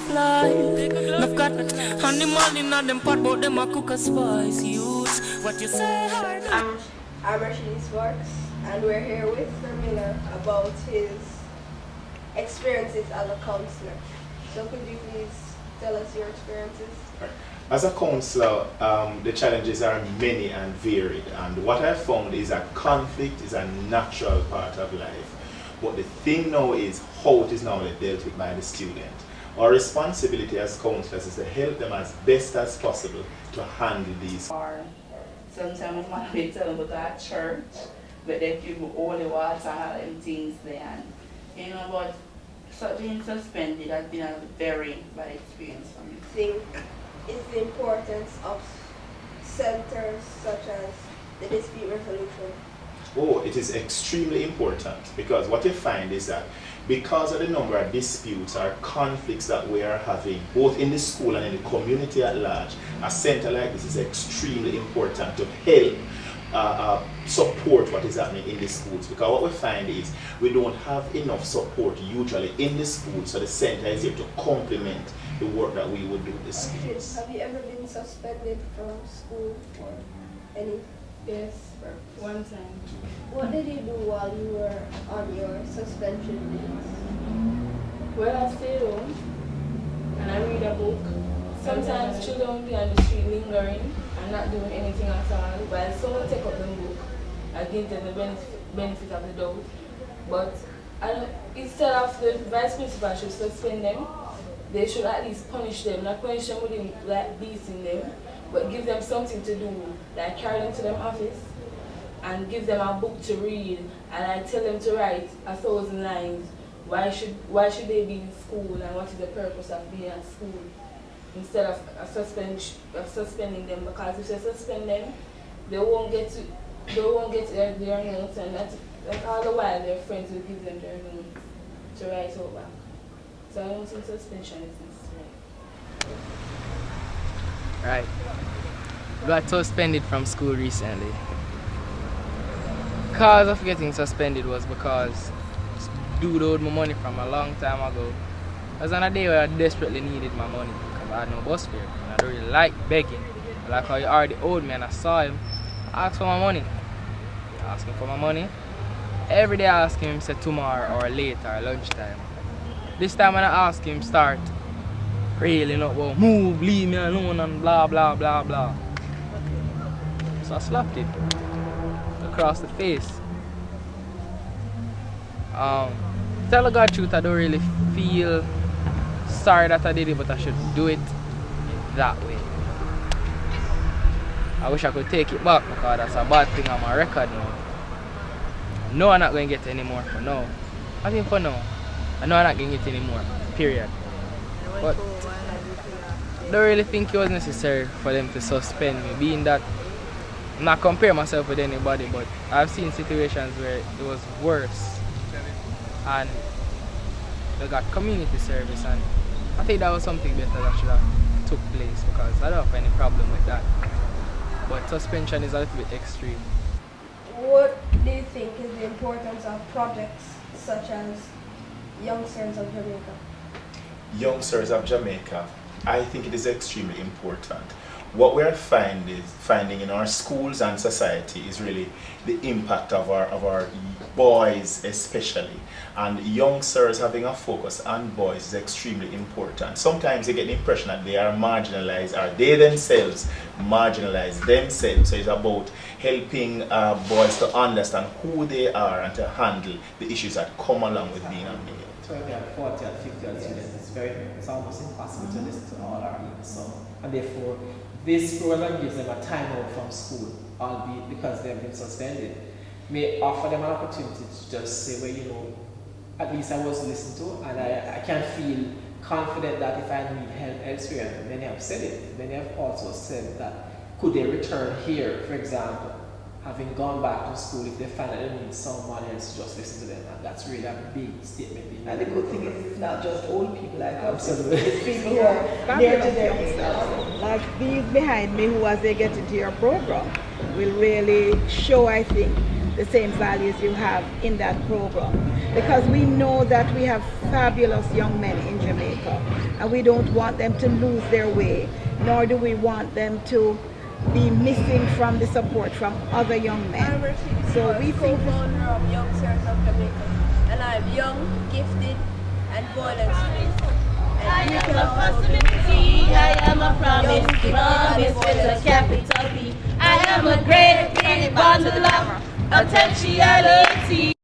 fly. I've got animal in them pot, but them a cook a spice. Use what you say. I'm Rashidi Sparks, and we're here with Mr Miller about his experiences as a counselor. So could you please tell us your experiences? As a counselor, the challenges are many and varied, and what I found is that conflict is a natural part of life. But the thing now is how it is now dealt with by the student. Our responsibility as counselors is to help them as best as possible to handle these. Or sometimes my mom tell them to go to church, but they give holy water and them things there. And, you know, but being suspended has been a very bad experience for me. Think is the importance of centers such as the dispute resolution? Oh, it is extremely important, because what you find is that because of the number of disputes or conflicts that we are having, both in the school and in the community at large, a center like this is extremely important to help support what is happening in the schools. Because what we find is we don't have enough support usually in the schools, so the center is here to complement the work that we would do in the schools. Have you ever been suspended from school or any? Yes, one time. What did you do while you were on your suspension days? Well, I stayed home and I read a book. Sometimes children be on the street lingering and not doing anything at all. While someone take up the book, I give them the benefit of the doubt. But instead of the vice principal should suspend them, they should at least punish them. Not punish them with him, like beating them, but give them something to do, like carry them to their office and give them a book to read, and I tell them to write 1,000 lines. Why should they be in school, and what is the purpose of being at school? Instead of suspending them, because if they suspend them, they won't get their notes, and that's like all the while their friends will give them their notes to write over. So I don't think suspension is necessary. Right. Got suspended from school recently. Cause of getting suspended was because dude owed me money from a long time ago. It was on a day where I desperately needed my money because I had no bus fare and I don't really like begging. But like how he already owed me and I saw him, I asked for my money. I asked him for my money. Every day I ask him, say tomorrow or later or lunchtime. This time when I ask him, start railing up, well, move, leave me alone and blah blah blah blah. So I slapped it across the face. Tell the God truth, I don't really feel sorry that I did it, but I should do it that way. I wish I could take it back because that's a bad thing on my record now. No, I'm not going to get any more for now. I think for now, I know I'm not going to get any more, period. But I don't really think it was necessary for them to suspend me, being that I'm not comparing myself with anybody, but I've seen situations where it was worse and they got community service, and I think that was something better that should have took place because I don't have any problem with that. But suspension is a little bit extreme. What do you think is the importance of projects such as Young Sirs of Jamaica? Young Sirs of Jamaica, I think it is extremely important. What we are finding in our schools and society is really the impact of our boys especially. And young sirs having a focus on boys is extremely important. Sometimes you get the impression that they are marginalized, or they themselves marginalize themselves. So it's about helping boys to understand who they are and to handle the issues that come along with being a male. So if we have 40 or 50 odd students, it's almost impossible to listen to all our needs. So, and therefore, this program gives them a time out from school, albeit because they have been suspended, may offer them an opportunity to just say, well, you know, at least I was listened to, and I can feel confident that if I need help elsewhere, and many have said it, many have also said that could they return here, for example, having gone back to school, if they find that they need someone else to just listen to them, and that's really a big statement. And the good thing is it's not just old people like us, Absolutely. it's people who are near to them. Like these behind me who, as they get into your program, will really show, I think, the same values you have in that program. Because we know that we have fabulous young men in Jamaica, and we don't want them to lose their way, nor do we want them to be missing from the support from other young men. So we think co-founder of Young Sirs of Jamaica, and I'm young, gifted, and violence-free. I am a possibility, I am a promise, promise with a capital P. I am a great big bundle of potentiality.